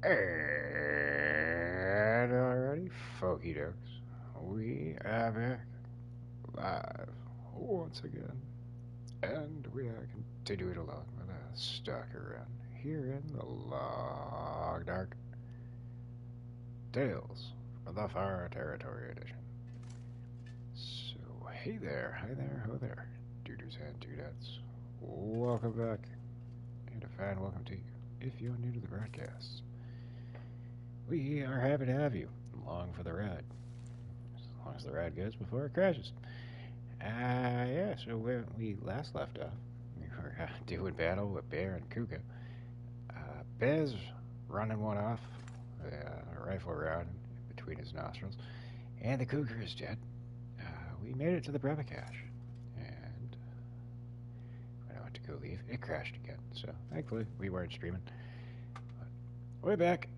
And alrighty, folky dokes, we are back live once again, and we are continuing along with a Stalker run here in the long dark Tales of the Far Territory edition. So, hey there, hi there, ho there, doodoo and doodads. Welcome back, and a fine welcome to you if you're new to the broadcast. We are happy to have you along for the ride. As long as the ride goes before it crashes. Yeah, so where we last left off, we were doing battle with Bear and Cougar. Bear's running one off, a rifle round between his nostrils, and the Cougar is dead. We made it to the Breva cache, and when I went to go leave, it crashed again. So thankfully, we weren't streaming. But we're back,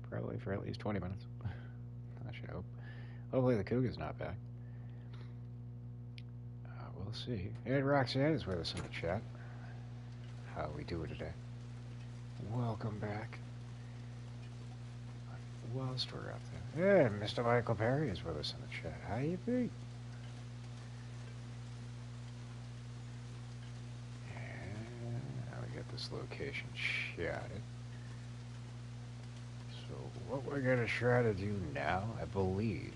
probably for at least 20 minutes. I should hope. Hopefully, the Cougar's not back. We'll see. And Roxanne is with us in the chat. How we doing today? Welcome back. Whilst we're up there. And Mr. Michael Perry is with us in the chat. How you be? And now we got this location shotted. So what we're going to try to do now, I believe,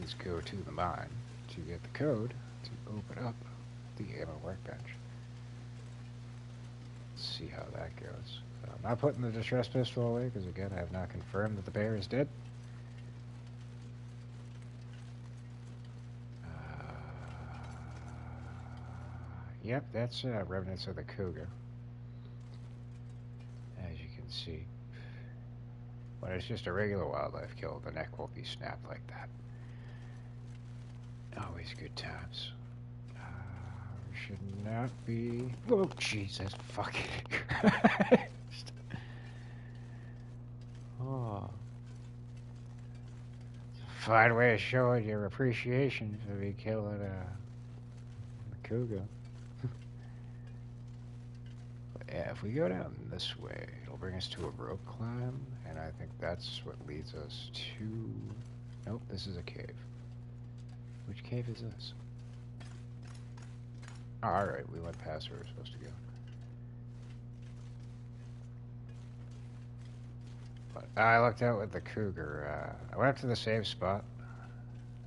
is go to the mine to get the code to open up the ammo workbench. Let's see how that goes. I'm not putting the distress pistol away because, again, I have not confirmed that the bear is dead. Yep, that's remnants of the cougar, as you can see. When it's just a regular wildlife kill, the neck won't be snapped like that. Always good times. We should not be... Oh, Jesus fucking Christ. Oh. It's a fine way of showing your appreciation for me killing a cougar. Yeah, if we go down this way, it'll bring us to a rope climb, and I think that's what leads us to... Nope, this is a cave. Which cave is this? Oh, alright, we went past where we're supposed to go. But I looked out with the cougar. I went up to the same spot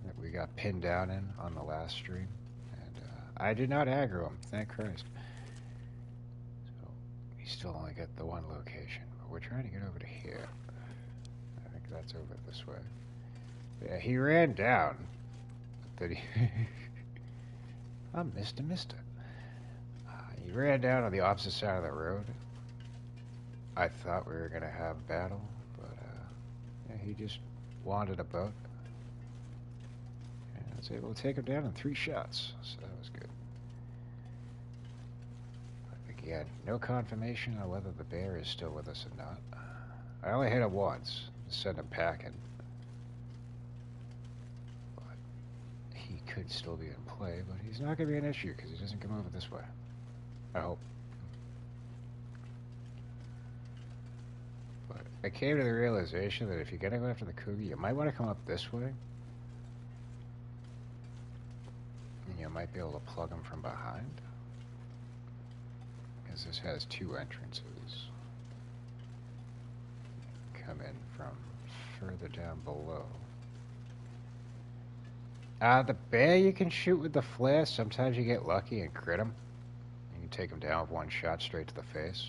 that we got pinned down in on the last stream, and I did not aggro him, thank Christ. So, we still only get the one location, but we're trying to get over to here. I think that's over this way. Yeah, he ran down. But he... I'm Mr. Mister. He ran down on the opposite side of the road. I thought we were going to have battle, but yeah, he just wandered about. And I was able to take him down in 3 shots, so that was good. But again, no confirmation on whether the bear is still with us or not. I only hit him once to send him packing. But he could still be in play, but he's not going to be an issue because he doesn't come over this way. I hope. But I came to the realization that if you're going to go after the cougar, you might want to come up this way. And you might be able to plug him from behind. Because this has 2 entrances. Come in from further down below. The bear you can shoot with the flare. Sometimes you get lucky and crit him. You can take him down with 1 shot straight to the face.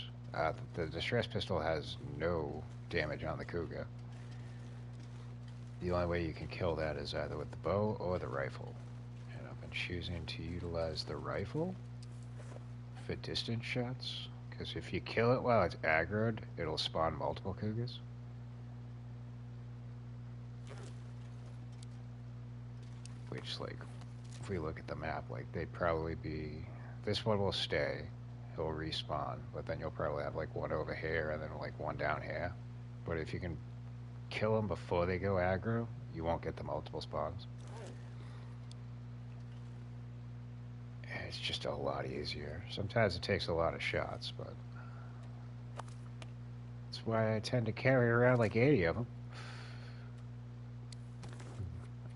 The distress pistol has no damage on the cougar. The only way you can kill that is either with the bow or the rifle. And I've been choosing to utilize the rifle for distance shots. Because if you kill it while it's aggroed, it'll spawn multiple cougars. Which, like, if we look at the map, like, they'd probably be... This one will stay. He'll respawn, but then you'll probably have, like, 1 over here and then, like, 1 down here. But if you can kill them before they go aggro, you won't get the multiple spawns. And it's just a lot easier. Sometimes it takes a lot of shots, but why I tend to carry around like 80 of them.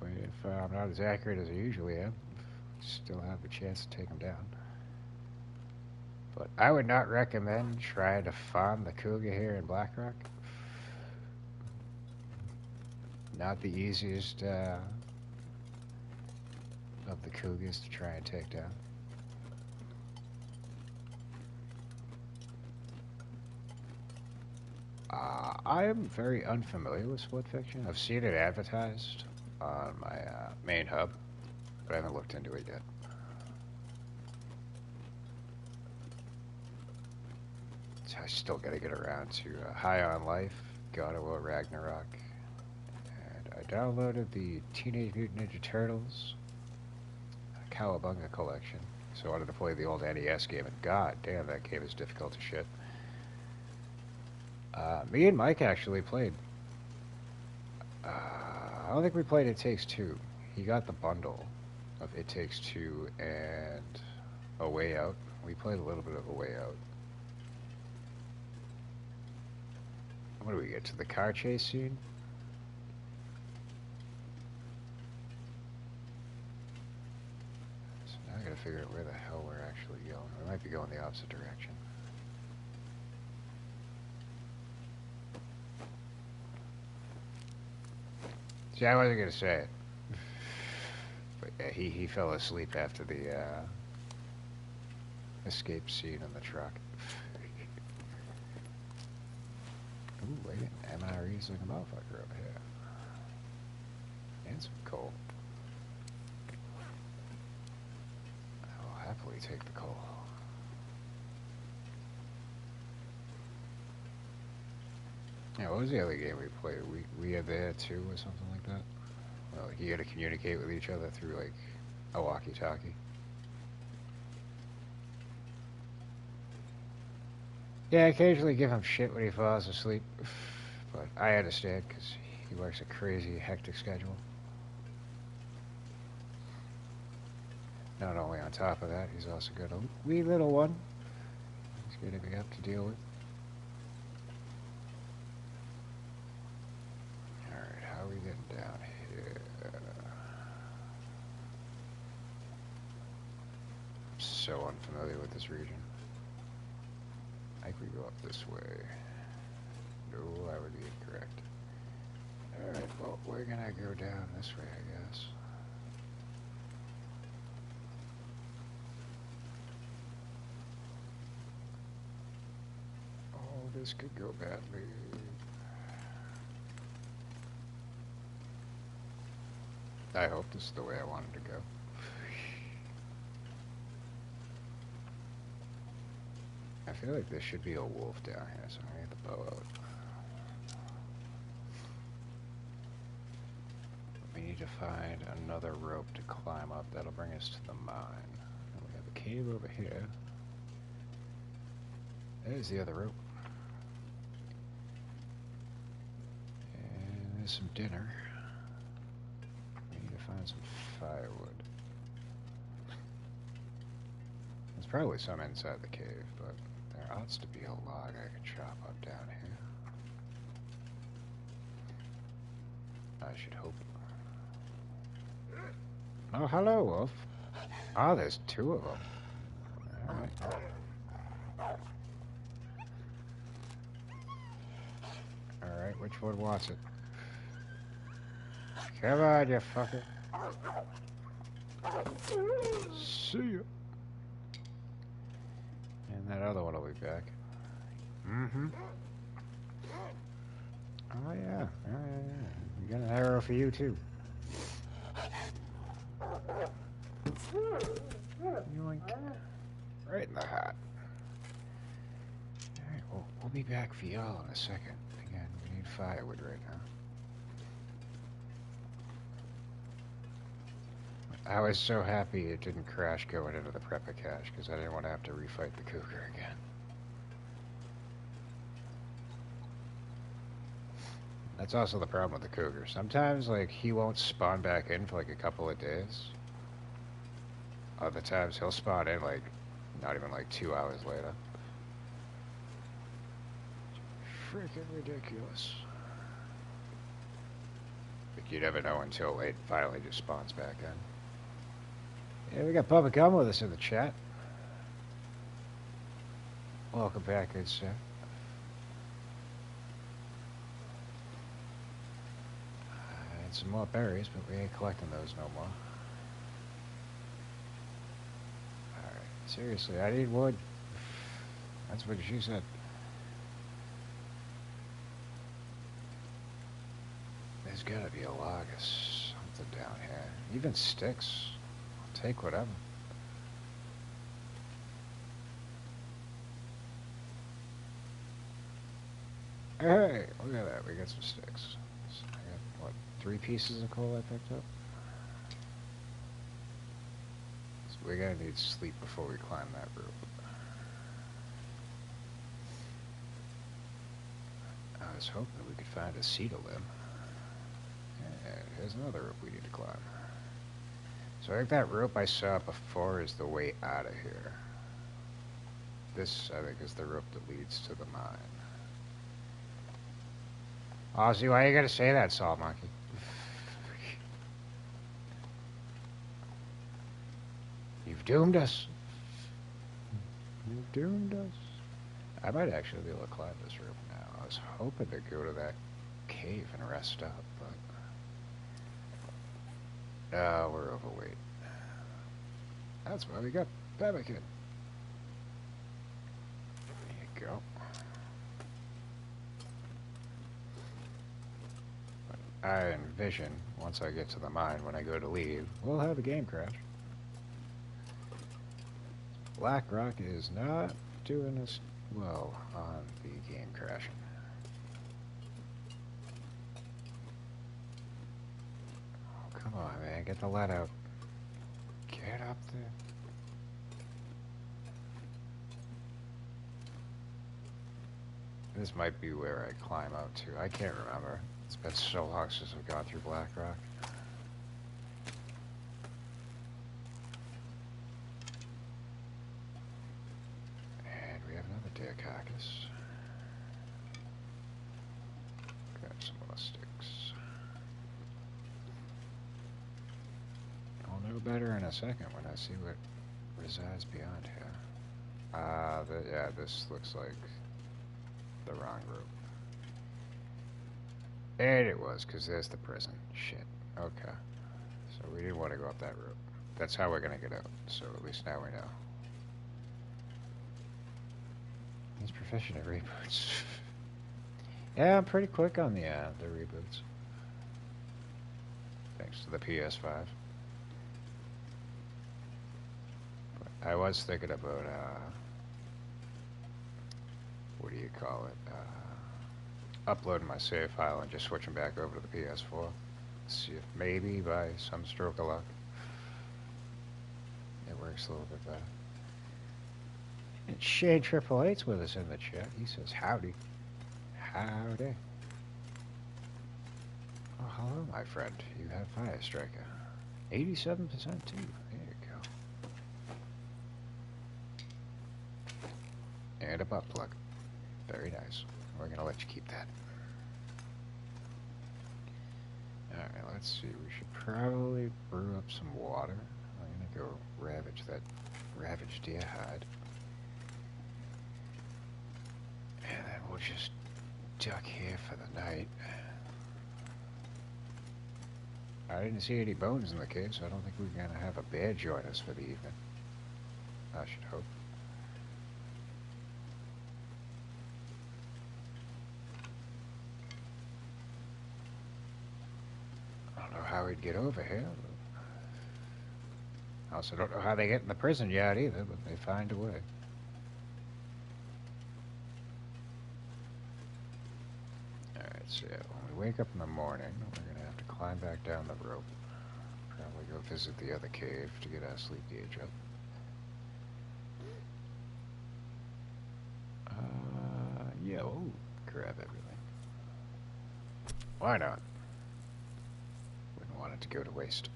If I'm not as accurate as I usually am, still have the chance to take them down. But I would not recommend trying to farm the cougar here in Blackrock. Not the easiest of the cougars to try and take down. I am very unfamiliar with split fiction. I've seen it advertised on my main hub, but I haven't looked into it yet. So I still gotta get around to High on Life, God of War Ragnarok, and I downloaded the Teenage Mutant Ninja Turtles Cowabunga collection. So I wanted to play the old NES game, and god damn, that game is difficult as shit. Me and Mike actually played. I don't think we played It Takes Two. He got the bundle of It Takes Two and A Way Out. We played a little bit of A Way Out. What do we get to the car chase scene? So now I gotta figure out where the hell we're actually going. We might be going the opposite direction. See, I wasn't gonna say it, but yeah, he fell asleep after the escape scene in the truck. Ooh, wait, MRE's like a motherfucker over here, and some coal. I will happily take the coal. Yeah, what was the other game we played? We had there too, or something like that. Well, like you got to communicate with each other through like a walkie-talkie. Yeah, I occasionally give him shit when he falls asleep, but I understand because he works a crazy, hectic schedule. Not only on top of that, he's also got a wee little one he's getting up to deal with. How are we getting down here? I'm so unfamiliar with this region. I think we go up this way. No, I would be incorrect. Alright, well, we're gonna go down this way, I guess. Oh, this could go badly. I hope this is the way I wanted to go. I feel like there should be a wolf down here, so I'm gonna get the bow out. We need to find another rope to climb up. That'll bring us to the mine. And we have a cave over here. There's the other rope. And there's some dinner. We need to find some firewood. There's probably some inside the cave, but there ought to be a log I can chop up down here. I should hope. Oh, hello, wolf. Oh, there's two of them. Alright, which one wants it? Come on, you fucker. See ya. And that other one will be back. Mm-hmm. Oh, yeah. We got an arrow for you, too. Yoink. Right in the heart. Alright, well, we'll be back for y'all in a second. Again, we need firewood right now. I was so happy it didn't crash going into the prepper cache, because I didn't want to have to refight the cougar again. That's also the problem with the cougar. Sometimes, like, he won't spawn back in for, like, a couple of days. Other times, he'll spawn in, like, not even, like, 2 hours later. freaking ridiculous. But you never know until it finally just spawns back in. Yeah, we got Bubba Gum with us in the chat. Welcome back, good sir. And some more berries, but we ain't collecting those no more. Alright, seriously, I need wood. That's what she said. There's gotta be a log of something down here. Even sticks. I'll take whatever. Hey, look at that. We got some sticks. So I got, what, 3 pieces of coal I picked up? So we're gonna need sleep before we climb that rope. I was hoping we could find a cedar limb. And here's another rope we need to climb. So I think that rope I saw before is the way out of here. This, I think, is the rope that leads to the mine. Ozzy, why you gotta say that, Salt Monkey? You've doomed us. You've doomed us. I might actually be able to climb this rope now. I was hoping to go to that cave and rest up, but... oh, we're overweight. That's why we got Babakin. There you go. But I envision, once I get to the mine, when I go to leave, we'll have a game crash. BlackRock is not doing us well on the game crashing. Oh, come on, man. Get the lead out. Get up there. This might be where I climb out to. I can't remember. It's been so long since I've gone through BlackRock. And we have another deer carcass. Grab some more sticks. I'll know better in a second when I see what resides beyond here. Yeah, this looks like the wrong route. And it was, because there's the prison. Shit. Okay. So we didn't want to go up that route. That's how we're going to get out. So at least now we know. He's proficient at reboots. Yeah, I'm pretty quick on the reboots. Thanks to the PS5. But I was thinking about, what do you call it? Uploading my save file and just switching back over to the PS4. See if maybe by some stroke of luck it works a little bit better. And Shane Triple Eight's with us in the chat. He says howdy. Howdy. Oh, hello, my friend. You have Fire Striker. 87% too. There you go. And a butt plug. Very nice. We're going to let you keep that. Alright, let's see. We should probably brew up some water. I'm going to go ravage that ravaged deer hide. And then we'll just duck here for the night. I didn't see any bones in the cave, so I don't think we're going to have a bear join us for the evening. I should hope. How we'd get over here. I also don't know how they get in the prison yet either, but they find a way. Alright, so when we wake up in the morning, we're going to have to climb back down the rope. Probably go visit the other cave to get our sleep gauge up. Yeah, we'll grab everything. Why not? Want it to go to waste.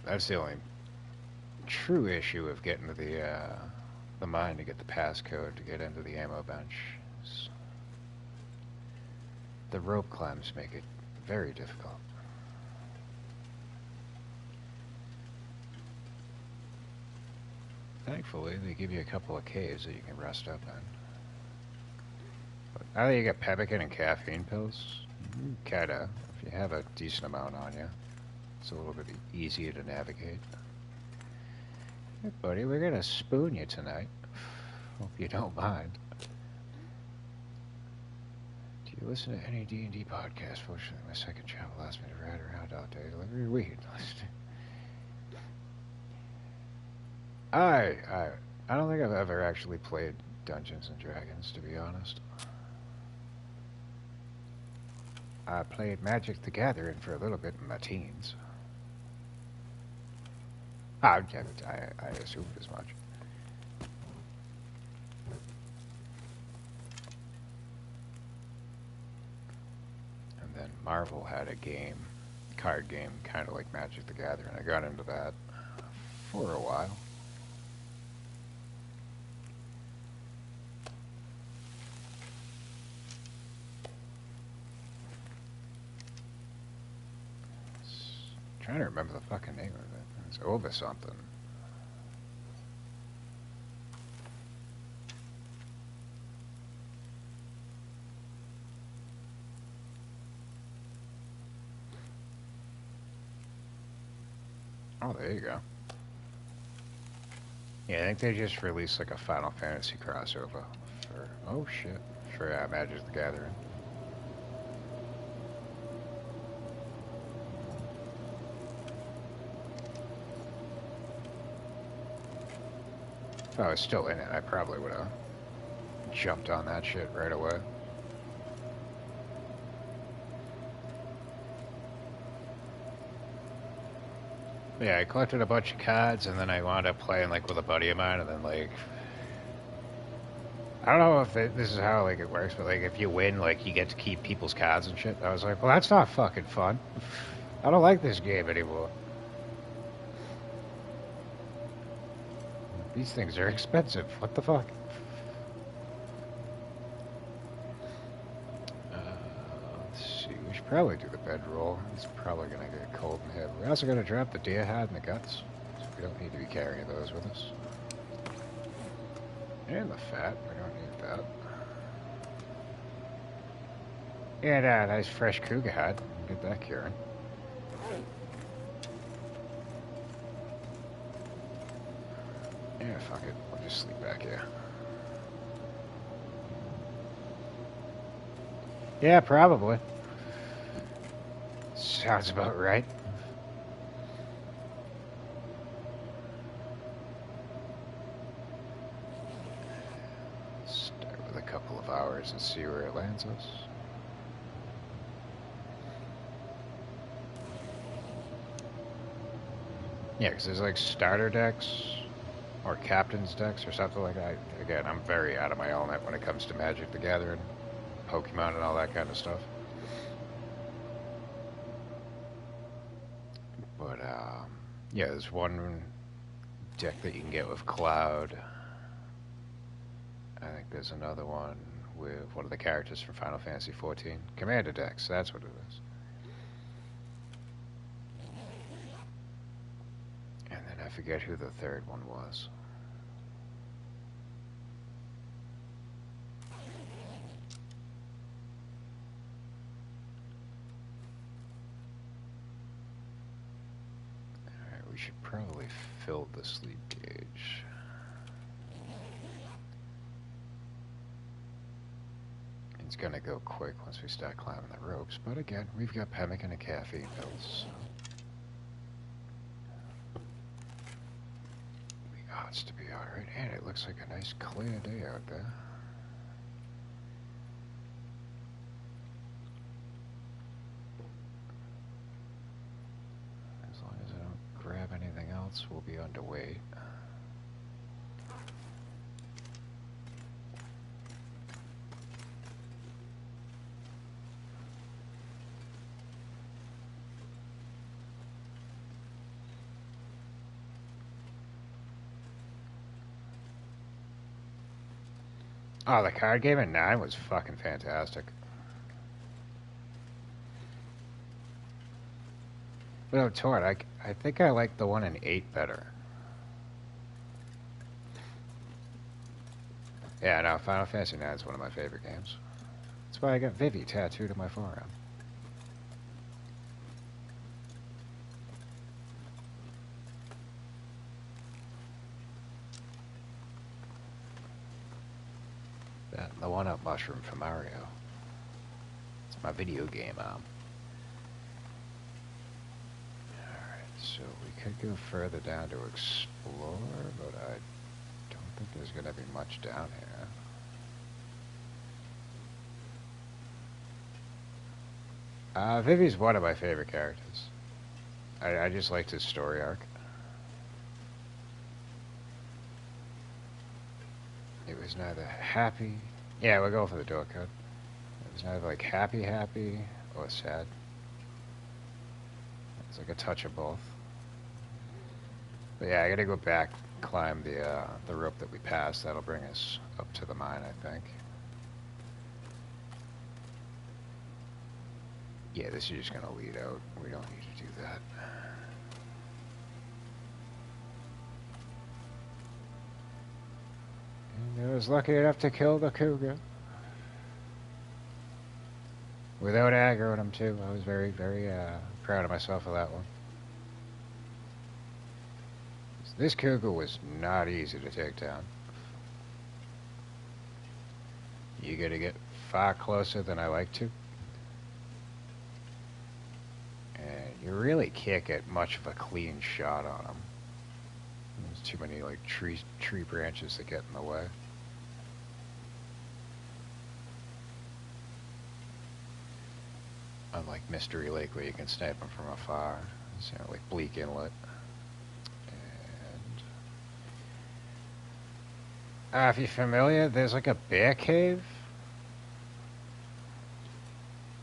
That's the only true issue of getting to the mine to get the passcode to get into the ammo bench. The rope climbs make it very difficult. Thankfully, they give you a couple of caves that you can rest up in. But now that you got pemmican and caffeine pills, kinda, if you have a decent amount on you, it's a little bit easier to navigate. Hey, buddy, we're gonna spoon you tonight. Hope you don't mind. Do you listen to any D&D podcast? Fortunately, my second job allows me to ride around all day delivering weed. I don't think I've ever actually played Dungeons and Dragons, to be honest. I played Magic the Gathering for a little bit in my teens. I assumed as much. And then Marvel had a game, card game, kind of like Magic the Gathering. I got into that for a while. Trying to remember the fucking name of it. It's over something. Oh, there you go. Yeah, I think they just released like a Final Fantasy crossover for, oh shit, for Magic the Gathering. If I was still in it, I probably would have jumped on that shit right away. Yeah, I collected a bunch of cards, and then I wound up playing like with a buddy of mine, and then like, I don't know if this is how like it works, but like if you win, like you get to keep people's cards and shit. I was like, well, that's not fucking fun. I don't like this game anymore. These things are expensive. What the fuck? Let's see. We should probably do the bedroll. It's probably gonna get cold in here. We're also gonna drop the deer hide and the guts. So we don't need to be carrying those with us. And the fat. We don't need that. And nice fresh cougar hide. Get that curing. Yeah, fuck it. We'll just sleep back here. Yeah, probably. Sounds about right. Start with a couple of hours and see where it lands us. Yeah, because there's like starter decks or captain's decks or something like that. Again, I'm very out of my element when it comes to Magic the Gathering, Pokemon, and all that kind of stuff. But, yeah, there's one deck that you can get with Cloud. I think there's another one with one of the characters from Final Fantasy XIV. Commander decks, that's what it is. And then I forget who the third one was. Alright, we should probably fill the sleep gauge. It's gonna go quick once we start climbing the ropes, but again, we've got pemmican and caffeine pills, so we ought to be alright. And it looks like a nice clear day out there. As long as I don't grab anything else, we'll be underweight. Oh, the card game in 9 was fucking fantastic. But I'm torn. I think I like the one in 8 better. Yeah, no, Final Fantasy 9 is one of my favorite games. That's why I got Vivi tattooed on my forearm. That and the one-up mushroom from Mario. It's my video game arm. Alright, so we could go further down to explore, but I don't think there's going to be much down here. Vivi's one of my favorite characters. I just liked his story arc. It was neither happy... Yeah, we'll go for the door code. It was neither like happy or sad. It's like a touch of both. But yeah, I gotta go back, climb the rope that we passed. That'll bring us up to the mine, I think. Yeah, this is just gonna lead out. We don't need to do that. And I was lucky enough to kill the cougar. Without aggroing him, too. I was very, very proud of myself for that one. This cougar was not easy to take down. You gotta get far closer than I like to. And you really can't get much of a clean shot on him. There's too many like tree branches that get in the way. Unlike Mystery Lake where you can snipe them from afar. It's, you know, like Bleak Inlet. And if you're familiar, there's like a bear cave.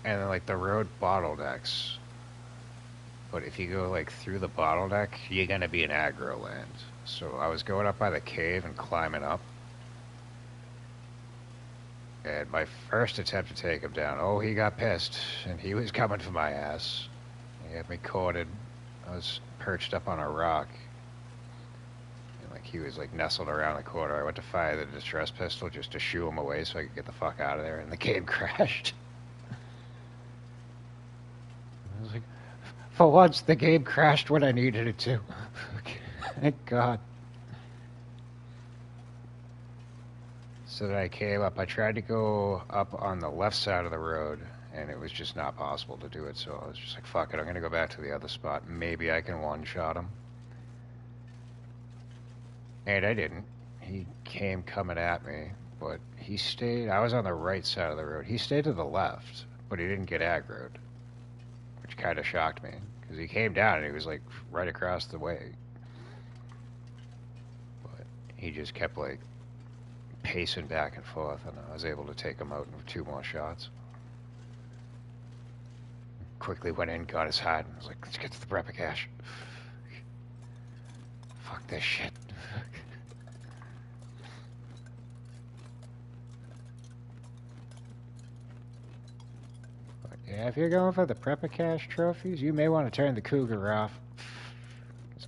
And then like the road bottlenecks. But if you go like through the bottleneck, you're gonna be in aggro land. So I was going up by the cave and climbing up. And my first attempt to take him down, oh, he got pissed. And he was coming for my ass. He had me cornered. I was perched up on a rock. And like he was like nestled around the corner. I went to fire the distress pistol just to shoo him away so I could get the fuck out of there. And the game crashed. I was like, for once, the game crashed when I needed it to. Thank God. So then I came up. I tried to go up on the left side of the road, and it was just not possible to do it. So I was just like, fuck it, I'm going to go back to the other spot. Maybe I can one-shot him. And I didn't. He came coming at me, but he stayed. I was on the right side of the road. He stayed to the left, but he didn't get aggroed, which kind of shocked me. Because he came down and he was like right across the way. But he just kept like pacing back and forth, and I was able to take him out in 2 more shots. Quickly went in, got his hide, and was like, let's get to the Prepper cache. Fuck this shit. But yeah, if you're going for the Prepper cache trophies, you may want to turn the cougar off.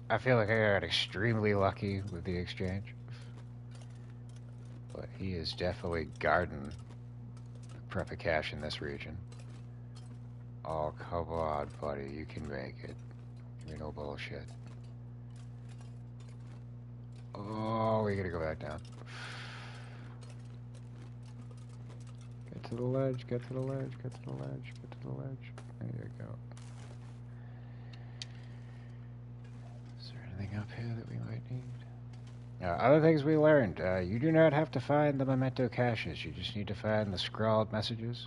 I feel like I got extremely lucky with the exchange. But he is definitely guarding the Prepper cache in this region. Oh, come on, buddy. You can make it. Give me no bullshit. Oh, we gotta go back down. Get to the ledge, get to the ledge, get to the ledge, get to the ledge. There you go. Is there anything up here that we might need? Other things we learned. You do not have to find the memento caches. You just need to find the scrawled messages.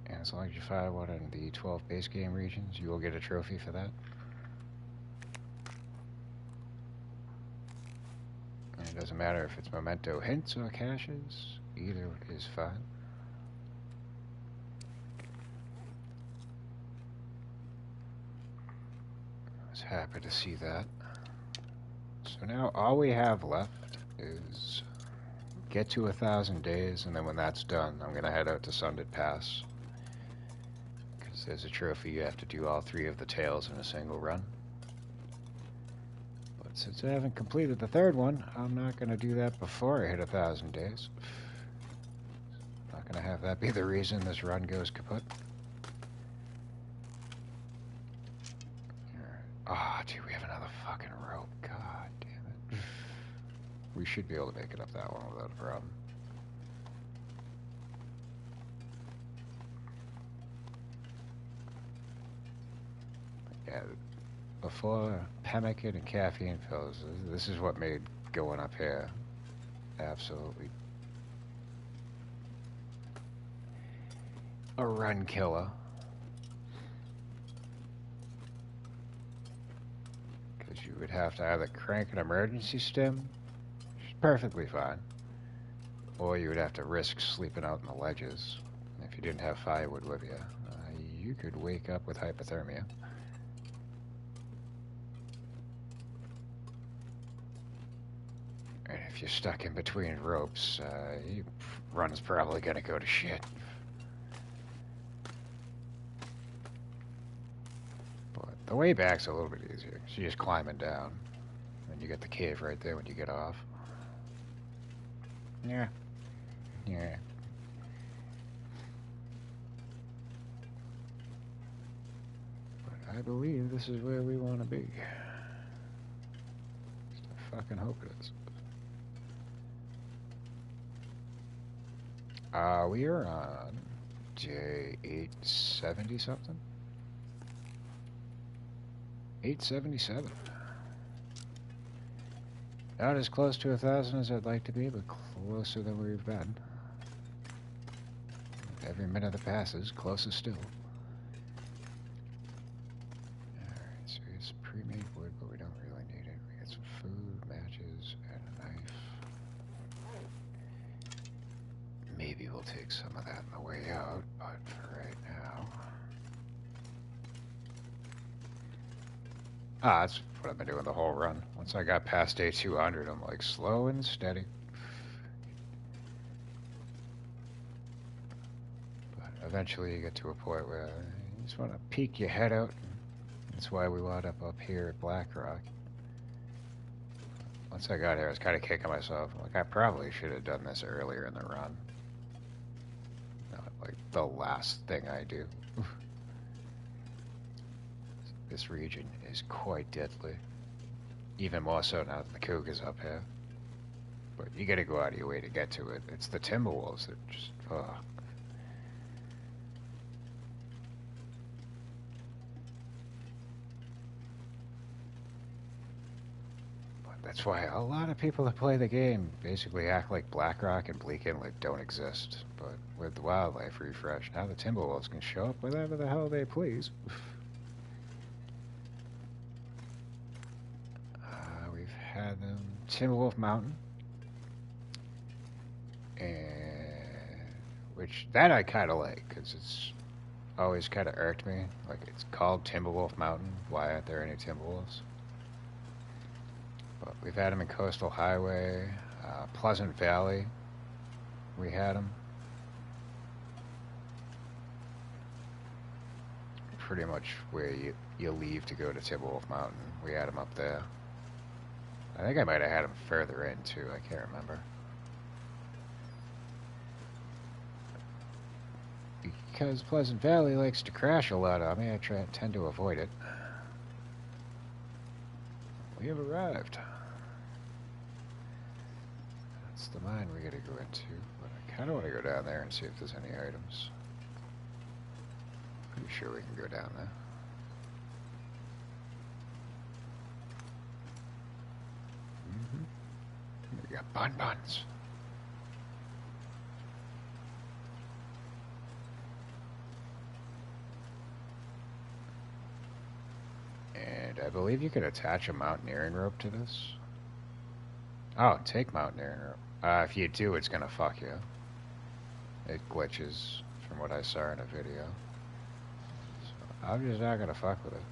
And as long as you find one in the 12 base game regions, you will get a trophy for that. And it doesn't matter if it's memento hints or caches. Either is fine. I was happy to see that. So now all we have left is get to 1,000 days, and then when that's done, I'm gonna head out to Sundered Pass. Because there's a trophy you have to do all 3 of the tails in a single run. But since I haven't completed the 3rd one, I'm not gonna do that before I hit 1,000 days. Not gonna have that be the reason this run goes kaput. Ah, oh, dude, we have another fucking rope. God damn it. We should be able to make it up that one without a problem. Yeah, before pemmican and caffeine pills, this is what made going up here absolutely a run killer. Because you would have to either crank an emergency stim, which is perfectly fine, or you would have to risk sleeping out in the ledges. And if you didn't have firewood with you, you could wake up with hypothermia. And if you're stuck in between ropes, your run's probably gonna go to shit. But the way back's a little bit easier, because you're just climbing down. And you get the cave right there when you get off. Yeah. Yeah. But I believe this is where we want to be. I fucking hope it is. We are on day 870 something? 877. Not as close to 1,000 as I'd like to be, but closer than we've been. Every minute that passes, closer still. Alright, so it's pre-made wood, but we don't really need it. We got some food, matches, and a knife. Maybe we'll take some of that on the way out, but for right now... that's what I've been doing the whole run. Once I got past day 200, I'm like slow and steady. But eventually you get to a point where you just want to peek your head out. That's why we wound up here at Black Rock. Once I got here, I was kind of kicking myself. Like, I probably should have done this earlier in the run. Not like the last thing I do. This region is quite deadly. Even more so now that the cougar's up here. But you gotta go out of your way to get to it. It's the timber wolves that just, ugh. But that's why a lot of people that play the game basically act like Blackrock and Bleak Inlet don't exist. But with the wildlife refresh, now the timber wolves can show up whenever the hell they please. Had them Timberwolf Mountain, and which that I kind of like because it's always kind of irked me. Like, it's called Timberwolf Mountain. Why aren't there any Timberwolves? But we've had them in Coastal Highway, Pleasant Valley. We had them. Pretty much where you leave to go to Timberwolf Mountain. We had them up there. I think I might have had them further in, too. I can't remember. Because Pleasant Valley likes to crash a lot on me, I tend to avoid it. We have arrived. That's the mine we gotta go into. But I kind of want to go down there and see if there's any items. Pretty sure we can go down there. We got bonbons. And I believe you could attach a mountaineering rope to this. Oh, take mountaineering rope. If you do, it's gonna fuck you. It glitches, from what I saw in a video. So I'm just not gonna fuck with it.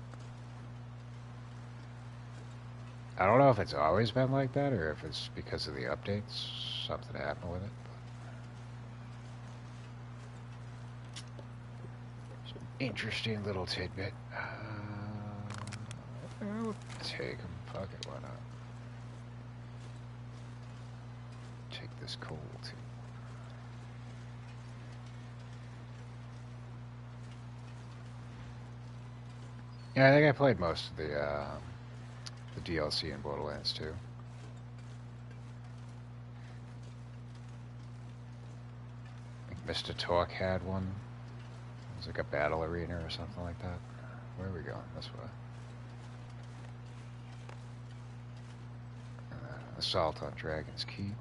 I don't know if it's always been like that or if it's because of the updates. Something happened with it. Interesting little tidbit. I'll take them. Fuck it, why not? Take this coal too. Yeah, I think I played most of the DLC in Borderlands 2. I think Mr. Talk had one. It was like a battle arena or something like that. Where are we going? This way. Assault on Dragon's Keep.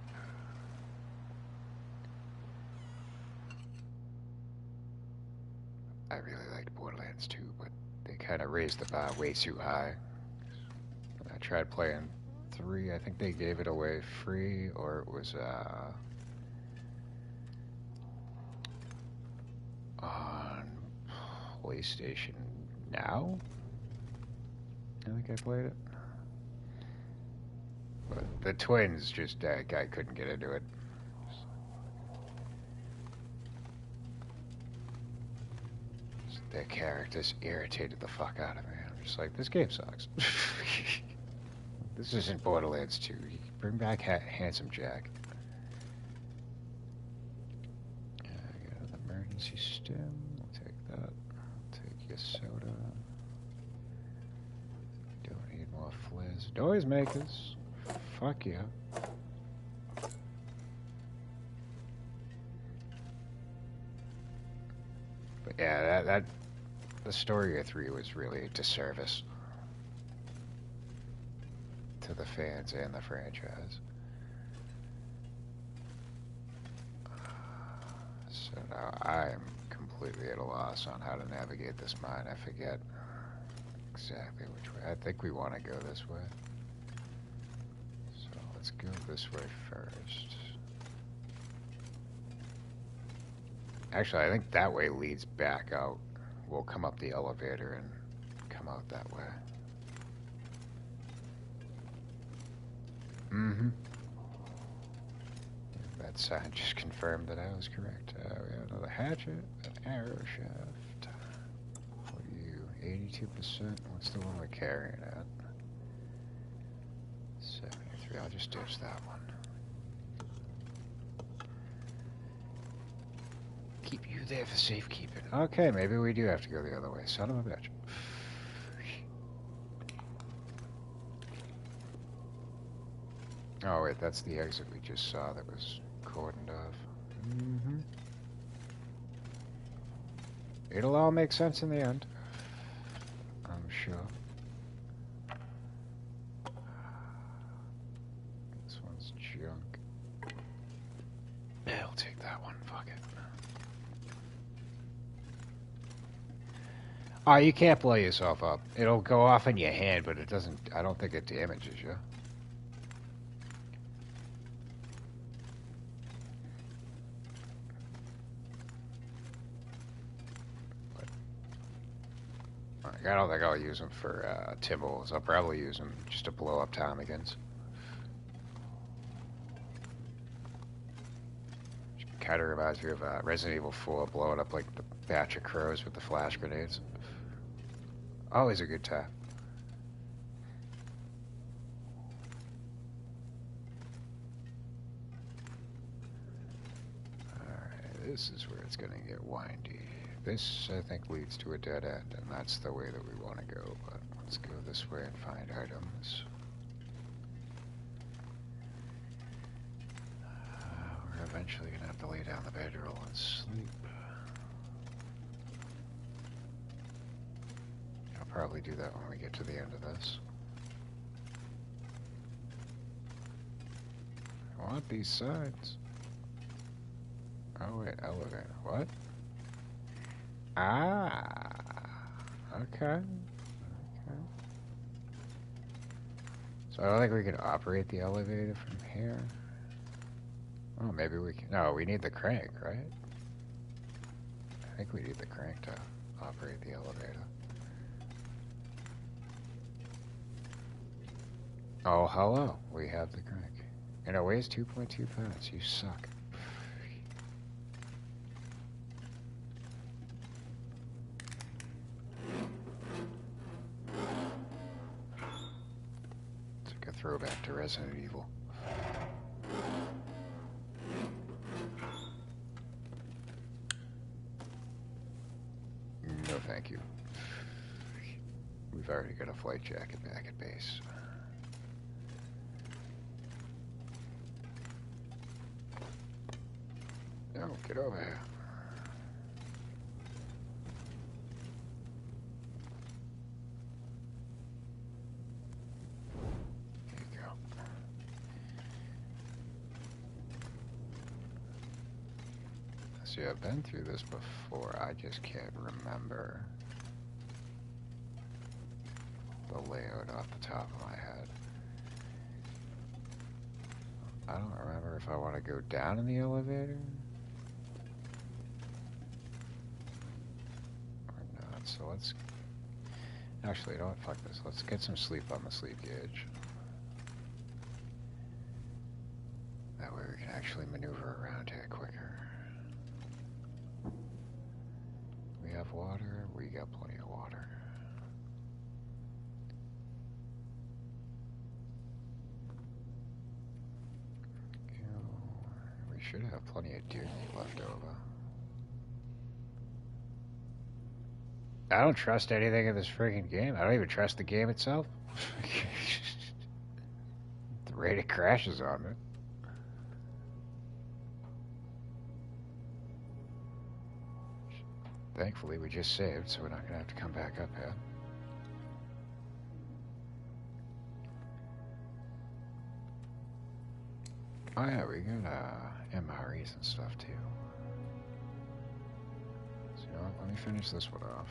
I really liked Borderlands 2, but they kind of raised the bar way too high. When I tried playing 3, I think they gave it away free, or it was on PlayStation Now. I think I played it. But the twins just, that guy couldn't get into it. Their characters irritated the fuck out of me. I'm just like, this game sucks. This isn't Borderlands 2. Bring back Handsome Jack. I got an emergency stim. We'll take that. I'll take your soda. Don't need more flares. Noise makers. Fuck yeah. But yeah, that the story of 3 was really a disservice to the fans and the franchise. So now I am completely at a loss on how to navigate this mine. I forget exactly which way. I think we want to go this way. So let's go this way first. Actually, I think that way leads back out. We'll come up the elevator and come out that way. Mm-hmm. That sign just confirmed that I was correct. We have another hatchet, an arrow shaft. What are you? 82%? What's the one we're carrying at? 73. I'll just ditch that one. Keep you there for safekeeping. Okay, maybe we do have to go the other way. Son of a bitch. Oh, wait, that's the exit we just saw that was cordoned off. Mm-hmm. It'll all make sense in the end. I'm sure. This one's junk. Yeah, I'll take that one. Fuck it. Oh, you can't blow yourself up. It'll go off in your hand, but it doesn't... I don't think it damages you. I don't think I'll use them for Timbles. I'll probably use them just to blow up Tomigans. Kind of reminds me of Resident Evil 4, blowing up like the batch of crows with the flash grenades. Always a good time. Alright, this is where it's gonna get windy. This, I think, leads to a dead end, and that's the way that we want to go, but let's go this way and find items. We're eventually going to have to lay down the bedroll and sleep. I'll probably do that when we get to the end of this. I want these sides. Oh, wait, elevator. What? Ah, okay. Okay. So I don't think we can operate the elevator from here. Oh, maybe we can. No, we need the crank, right? I think we need the crank to operate the elevator. Oh, hello. We have the crank. And it weighs 2.2 pounds. You suck. It's like a throwback to Resident Evil. No, thank you. We've already got a flight jacket back at base. No, get over here. There you go. See, I've been through this before. I just can't remember the layout off the top of my head. I don't remember if I want to go down in the elevator or not. So let's... Actually, you know what? Fuck this. Let's get some sleep on the sleep gauge. That way we can actually maneuver around here quicker. We have water. We got plenty of water. We should have plenty of deer meat left over. I don't trust anything in this freaking game. I don't even trust the game itself. The rate it crashes on me. Thankfully, we just saved, so we're not gonna have to come back up here. Oh yeah, we got MREs and stuff too. So you know what? Let me finish this one off.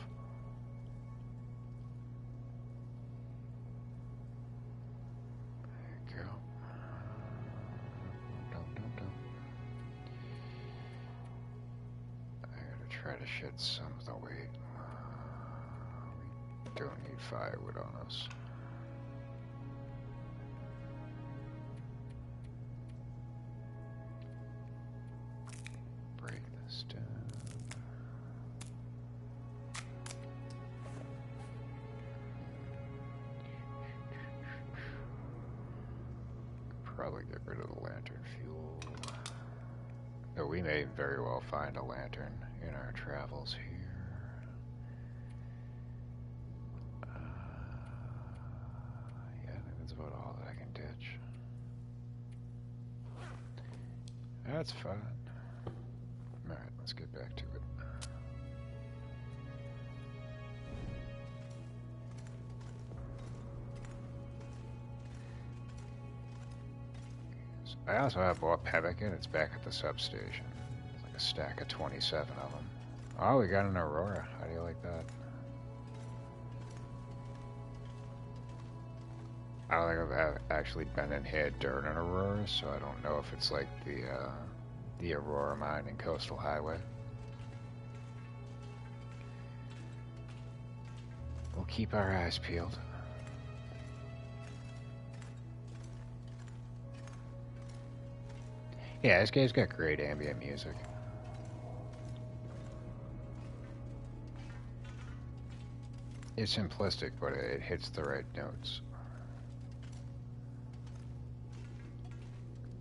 There you go. I gotta try to shed some of the weight. We don't need firewood on us. Break this down. Probably get rid of the lantern fuel. Though we may very well find a lantern in our travels here. Yeah, I think that's about all that I can ditch. That's fine. Alright, let's get back to it. So I also have bought pemmican. It's back at the substation. It's like a stack of 27 of them. Oh, we got an Aurora. How do you like that? I don't think I've actually been in here during an Aurora, so I don't know if it's like the Aurora mine in Coastal Highway. We'll keep our eyes peeled. Yeah, this game's got great ambient music. It's simplistic, but it hits the right notes.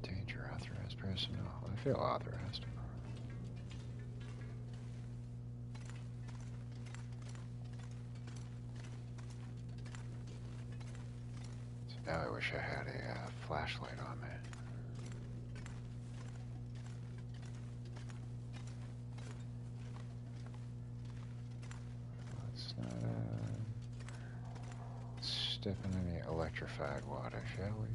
Danger, authorized personnel. I feel authorized. So now I wish I had a flashlight on me. Let's not step in any electrified water, shall we?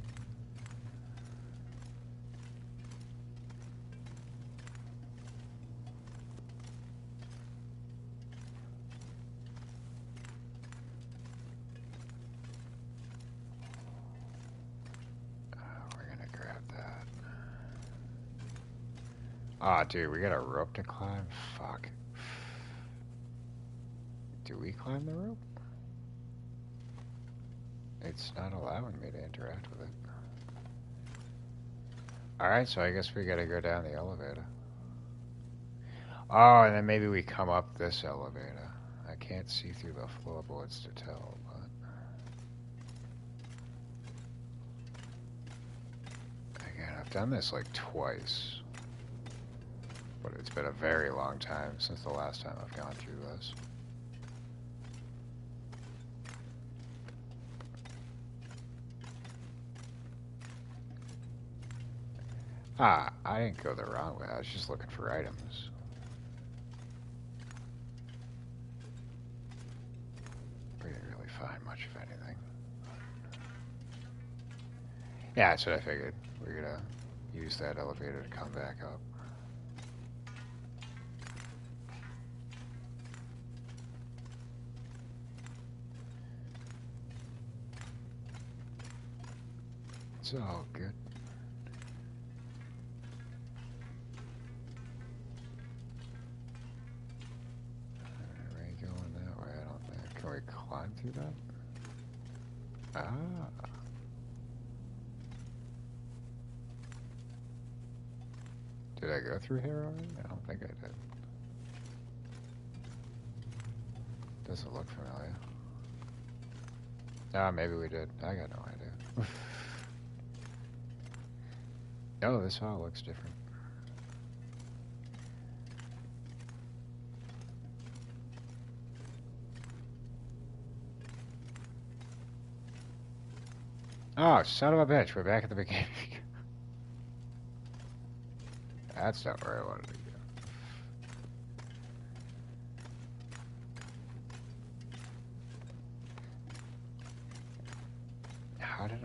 We're gonna grab that. Ah, dude, we got a rope to climb? Fuck. Do we climb the rope? It's not allowing me to interact with it. Alright, so I guess we gotta go down the elevator. Oh, and then maybe we come up this elevator. I can't see through the floorboards to tell, but... Again, I've done this like twice. But it's been a very long time since the last time I've gone through this. Ah, I didn't go the wrong way. I was just looking for items. We didn't really find much of anything. Yeah, that's what I figured. We're gonna use that elevator to come back up. It's all good. Are we going that way? I don't think. Can we climb through that? Ah. Did I go through here already? I don't think I did. Does it look familiar? Ah, maybe we did. I got no idea. Oh, this hall looks different. Oh, son of a bitch, we're back at the beginning. That's not where I wanted to go. How did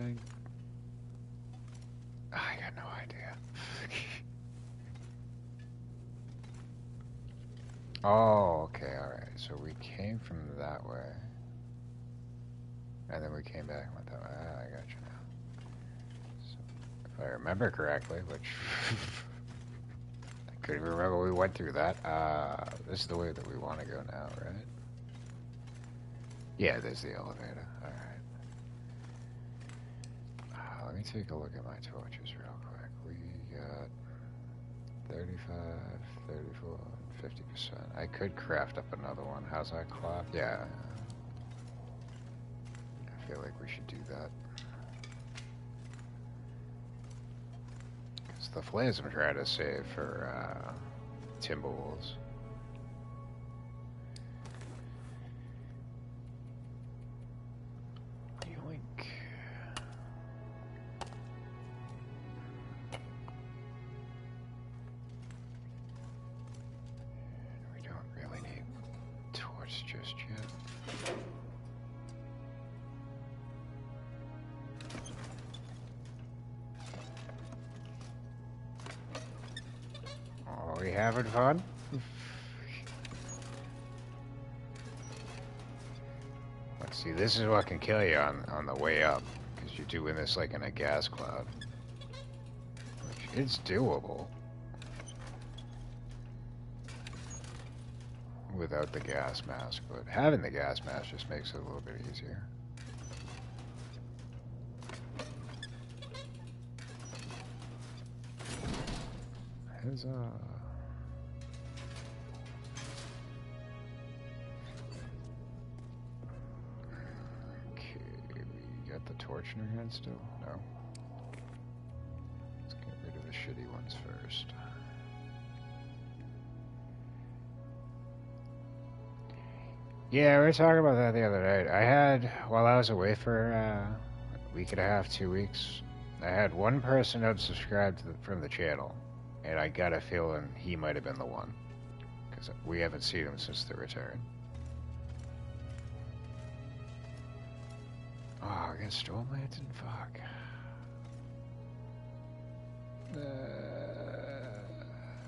I got no idea. Oh, okay, alright. So we came from that way. And then we came back and went that way. Ah, I got you now. So, if I remember correctly, which... I couldn't even remember we went through that. This is the way that we want to go now, right? Yeah, there's the elevator. Alright. Let me take a look at my torches real quick. We got 35, 34, 50%. I could craft up another one. How's that clock? Yeah. I feel like we should do that. Because the flares I'm trying to save for Timberwolves. Yoink. We don't really need torch just yet. Are we having fun? Let's see, this is what can kill you on the way up, because you're doing this like in a gas cloud. Which is doable. Without the gas mask, but having the gas mask just makes it a little bit easier. Huzzah. Okay, we got the torch in our hand still? No. Let's get rid of the shitty ones first. Yeah, we were talking about that the other night. I had, while I was away for a week and a half, 2 weeks, I had one person unsubscribed from the channel, and I got a feeling he might have been the one, because we haven't seen him since the return. Oh, I got Storm Lantern? Fuck.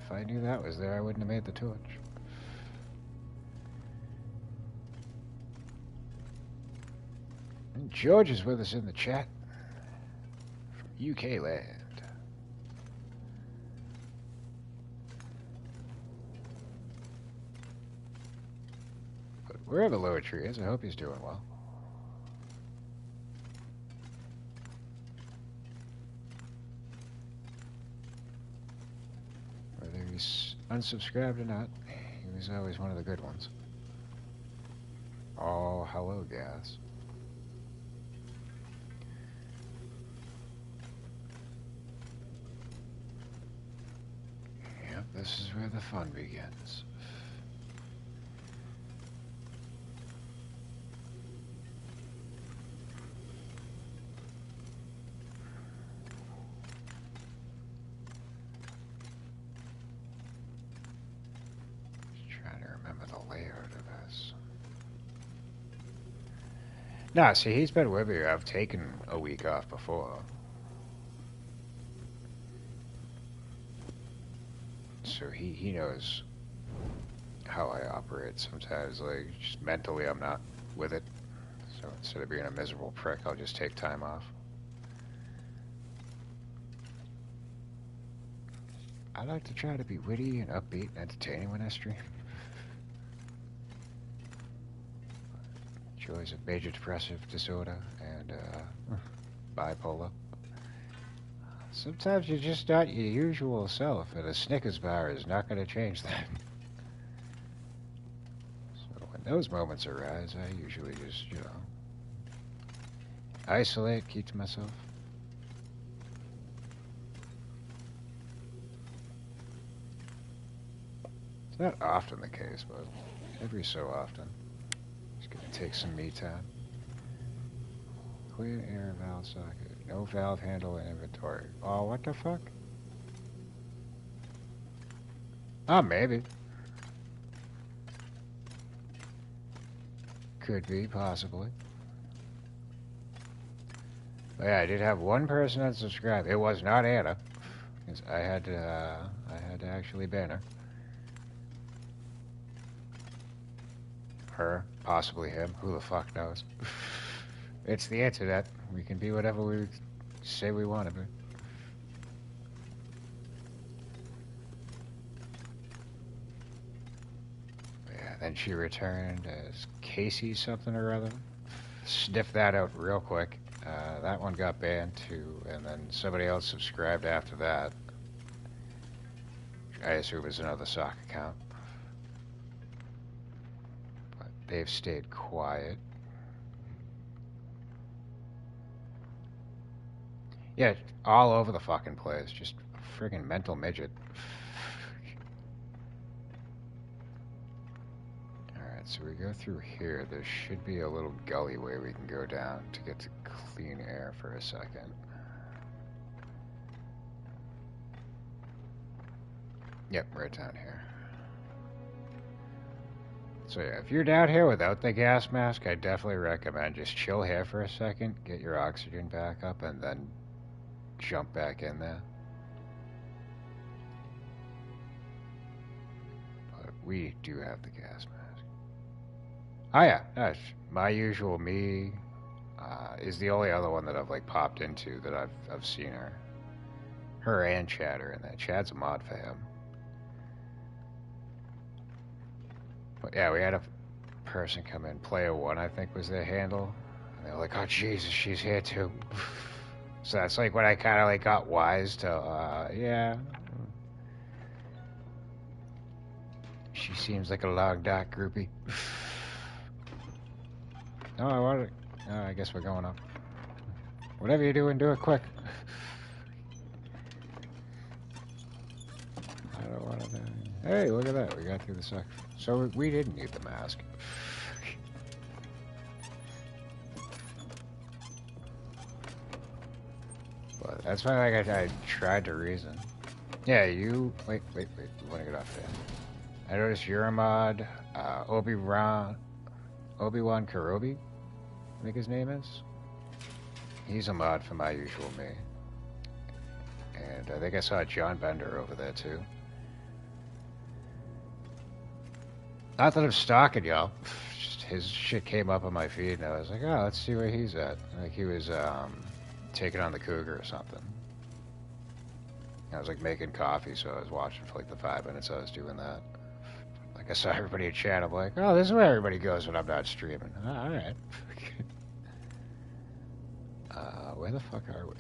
If I knew that was there, I wouldn't have made the torch. George is with us in the chat from UK land. But wherever Lower Tree is, I hope he's doing well. he's unsubscribed or not, he was always one of the good ones. Oh, hello, gas. Yep, this is where the fun begins. Nah, see, he's been with me. I've taken a week off before. So he knows how I operate sometimes. Like, just mentally, I'm not with it. So instead of being a miserable prick, I'll just take time off. I like to try to be witty and upbeat and entertaining when I stream. Joys of major depressive disorder and bipolar. Sometimes you're just not your usual self, and a Snickers bar is not going to change that. So when those moments arise, I usually just, isolate, keep to myself. It's not often the case, but every so often. Just gonna take some me time. Clear air valve socket. No valve handle in inventory. Oh, what the fuck? Oh, maybe. Could be, possibly. But yeah, I did have one person unsubscribe. It was not Anna, because I had to actually ban her. Her, possibly him. Who the fuck knows? It's the internet. We can be whatever we say we want to be. Yeah, then she returned as Casey something or other. Sniffed that out real quick. That one got banned too, and then somebody else subscribed after that. I assume is another sock account. But they've stayed quiet. Yeah, all over the fucking place. Just a friggin' mental midget. Alright, so we go through here. There should be a little gully way we can go down to get to clean air for a second. Yep, right down here. So yeah, if you're down here without the gas mask, I definitely recommend just chill here for a second, get your oxygen back up, and then jump back in there. But we do have the gas mask. Oh yeah, that's my usual me. Is the only other one that I've like popped into that I've seen her and Chad are in that. Chad's a mod for him. But yeah, we had a person come in, player one I think was their handle, and they were like, oh Jesus, she's here too. So that's like when I kind of like got wise to, yeah. She seems like a long dark groupie. No, I guess we're going up. Whatever you're doing, do it quick. I don't want to. Hey, look at that. We got through the suck. So we didn't need the mask. But that's why like I tried to reason. Yeah, you... Wait. We want to get off there. I noticed you're a mod. Obi-Wan Karobi, I think his name is. He's a mod for my usual me. And I think I saw John Bender over there too. Not that I'm stalking y'all. Just his shit came up on my feed and I was like, oh, let's see where he's at. Like he was taking on the cougar or something. I was like making coffee, so I was watching for like the 5 minutes I was doing that. Like I saw everybody in chat, I'm like, oh, this is where everybody goes when I'm not streaming. Oh, alright. Where the fuck are we?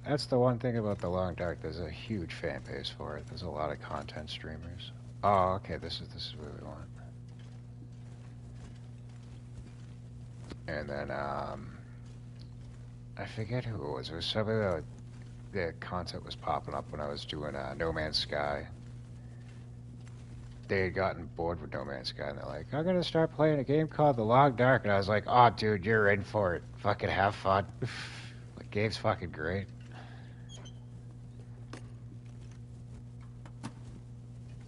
That's the one thing about the Long Dark. There's a huge fan base for it. There's a lot of content streamers. Oh, okay. This is what we want. And then I forget who it was. It was somebody that the content was popping up when I was doing No Man's Sky. They had gotten bored with No Man's Sky, and they're like, I'm gonna start playing a game called The Long Dark. And I was like, oh, dude, you're in for it. Fucking have fun. The game's fucking great.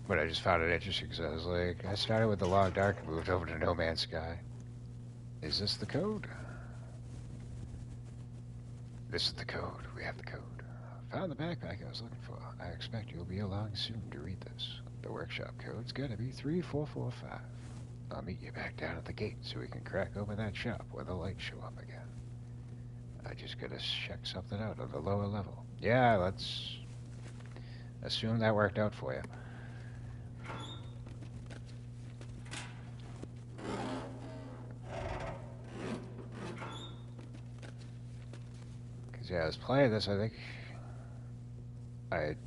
But I just found it interesting because I was like, I started with The Long Dark and moved over to No Man's Sky. Is this the code? This is the code. We have the code. Found the backpack I was looking for. I expect you'll be along soon to read this. The workshop code's gonna be 3445. I'll meet you back down at the gate so we can crack open that shop where the lights show up again. I just gotta check something out on the lower level. Yeah, let's assume that worked out for you. Cause yeah, I was playing this, I think I had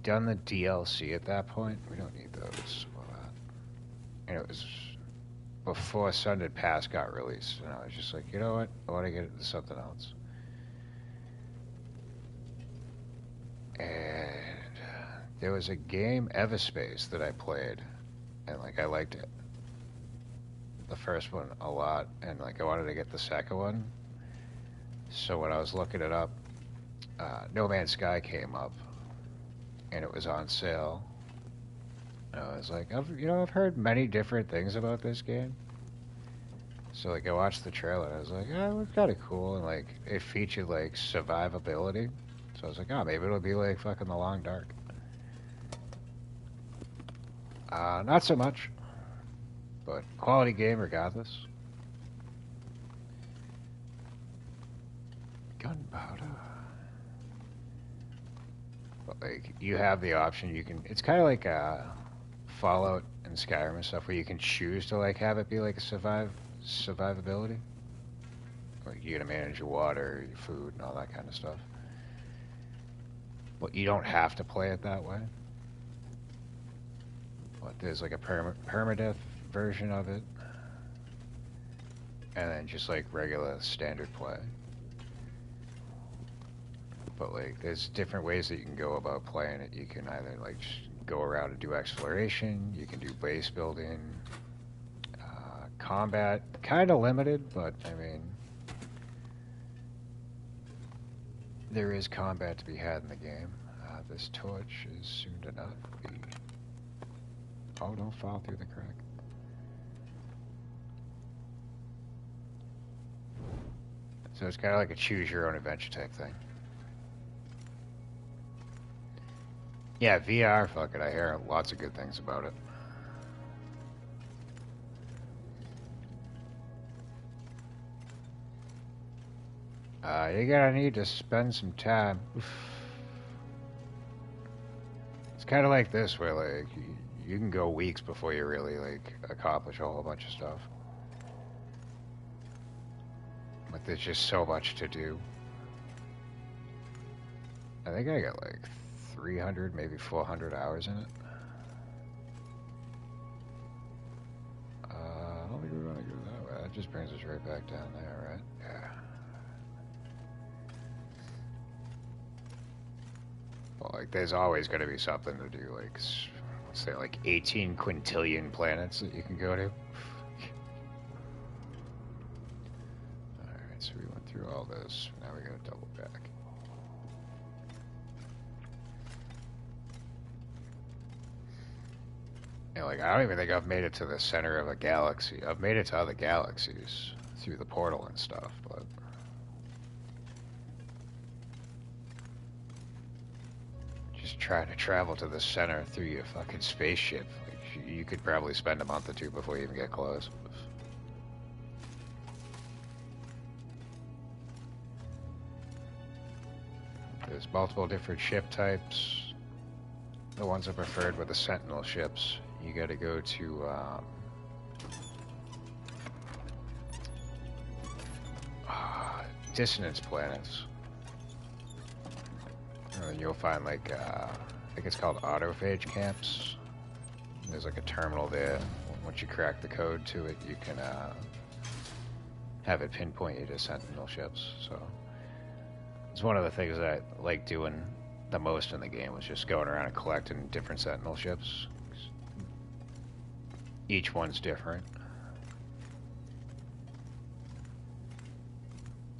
done the DLC at that point. We don't need those. And it was before Sunday Pass got released, and I was just like, you know what? I want to get into something else. And there was a game, Everspace, that I played, and like I liked it. The first one a lot, and like I wanted to get the second one. So when I was looking it up, No Man's Sky came up, and it was on sale. And I was like, I've heard many different things about this game. So like I watched the trailer, and I was like, oh, it looks kind of cool, and like it featured like survivability. So I was like, oh, maybe it'll be like fucking The Long Dark. Not so much, but quality game regardless. Gunpowder. But like you have the option, you can. It's kind of like Fallout and Skyrim and stuff, where you can choose to like have it be like a survivability. Like you gotta manage your water, your food, and all that kind of stuff. But you don't have to play it that way. But there's like a permadeath version of it, and then just like regular standard play. But like there's different ways that you can go about playing it. You can either like just go around and do exploration, you can do base building, combat, kind of limited, but I mean there is combat to be had in the game. This torch is soon to not be. Oh, don't fall through the crack. So it's kind of like a choose your own adventure type thing. Yeah, VR, fuck it, I hear lots of good things about it. You're gonna need to spend some time. It's kind of like this, where like you can go weeks before you really like accomplish a whole bunch of stuff. But there's just so much to do. I think I got like 300, maybe 400 hours in it. I don't think we're gonna go that way. That just brings us right back down there, right? Yeah. Well, like, there's always going to be something to do, like, let's say, like, 18 quintillion planets that you can go to. Alright, so we went through all this. Now we got to double back. And, like, I don't even think I've made it to the center of a galaxy. I've made it to other galaxies through the portal and stuff, but... trying to travel to the center through your fucking spaceship. Like, you could probably spend a month or two before you even get close. There's multiple different ship types. The ones I preferred were the Sentinel ships. You gotta go to, dissonance planets. And then you'll find like, I think it's called autophage camps. There's like a terminal there. Once you crack the code to it, you can have it pinpoint you to sentinel ships. So it's one of the things that I like doing the most in the game was just going around and collecting different sentinel ships. Each one's different.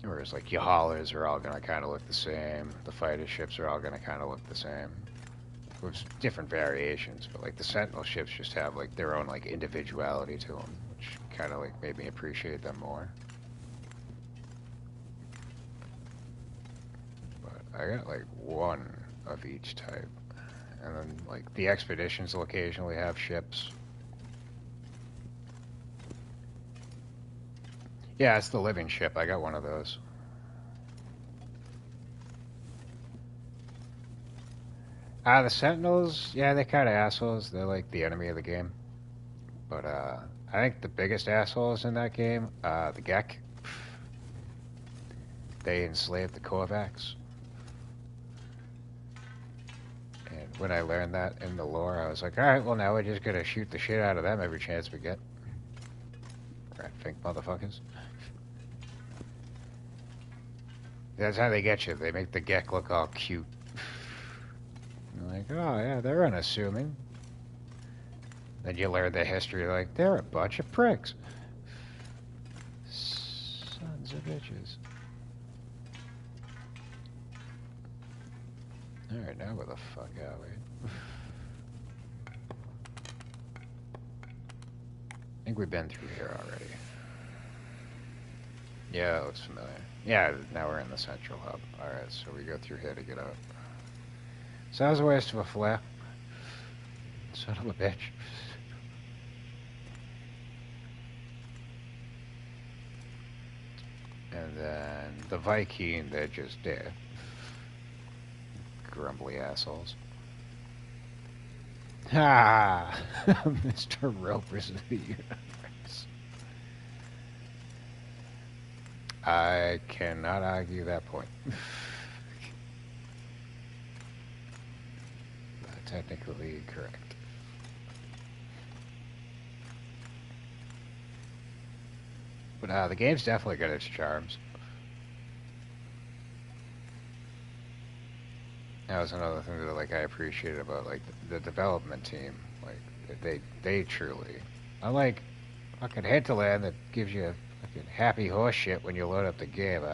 Whereas like your haulers are all gonna kind of look the same. The fighter ships are all gonna kind of look the same. With different variations, but like the sentinel ships just have like their own like individuality to them, which kind of like made me appreciate them more. But I got like one of each type, and then like the expeditions will occasionally have ships. Yeah, it's the living ship. I got one of those. The Sentinels, yeah, they're kind of assholes. They're like the enemy of the game. But I think the biggest assholes in that game, the Gek. They enslaved the Korvax. And when I learned that in the lore, I was like, alright, well now we're just gonna shoot the shit out of them every chance we get. Rat fink motherfuckers. That's how they get you. They make the Gek look all cute. Like, oh yeah, they're unassuming. Then you learn their history, like, they're a bunch of pricks. Sons of bitches. Alright, now where the fuck are we? I think we've been through here already. Yeah, that looks familiar. Yeah, now we're in the central hub. Alright, so we go through here to get out. Sounds a waste of a flare. Son of a bitch. And then the Viking, they're just there. Grumbly assholes. Ha! Mr. Ropers of the universe. I cannot argue that point. Technically correct. But the game's definitely got its charms. That was another thing that like I appreciated about like the development team. Like they truly, unlike fucking Hinterland that gives you fucking happy horse shit when you load up the game.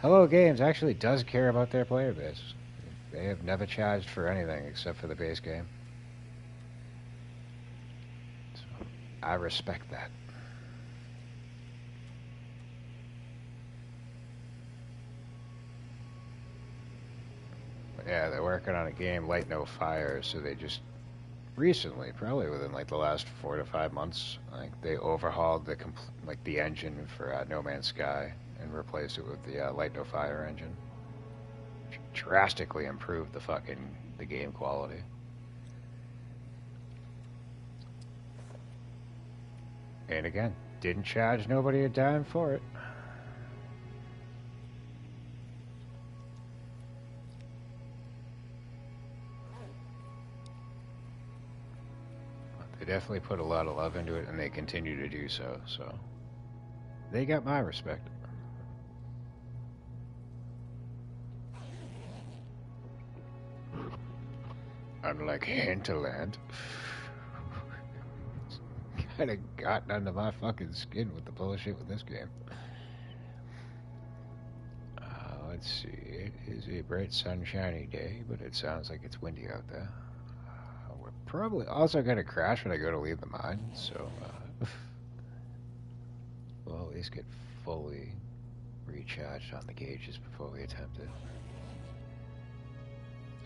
Hello Games actually does care about their player base. They have never charged for anything except for the base game. So, I respect that. But yeah, they're working on a game, Light No Fire, so they just recently, probably within like the last 4 to 5 months, like they overhauled the engine for No Man's Sky and replaced it with the Light No Fire engine. Drastically improved the game quality. And again, didn't charge nobody a dime for it. They definitely put a lot of love into it, and they continue to do so, so they got my respect. Unlike Hinterland. Kinda gotten under my fucking skin with the bullshit with this game. Let's see. It is a bright sunshiny day, but it sounds like it's windy out there. We're probably also gonna crash when I go to leave the mine, so we'll at least get fully recharged on the gauges before we attempt it.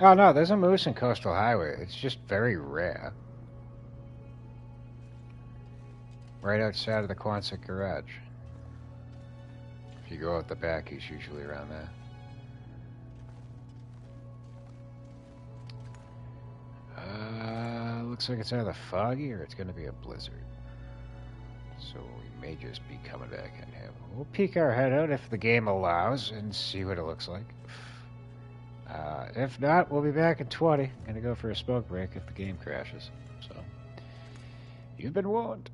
Oh no, there's a moose in Coastal Highway. It's just very rare. Right outside of the Quonset garage. If you go out the back, he's usually around there. Looks like it's either foggy or it's going to be a blizzard. So we may just be coming back in here. We'll peek our head out if the game allows and see what it looks like. If not, we'll be back in 20. Gonna go for a smoke break if the game crashes. So, you've been warned.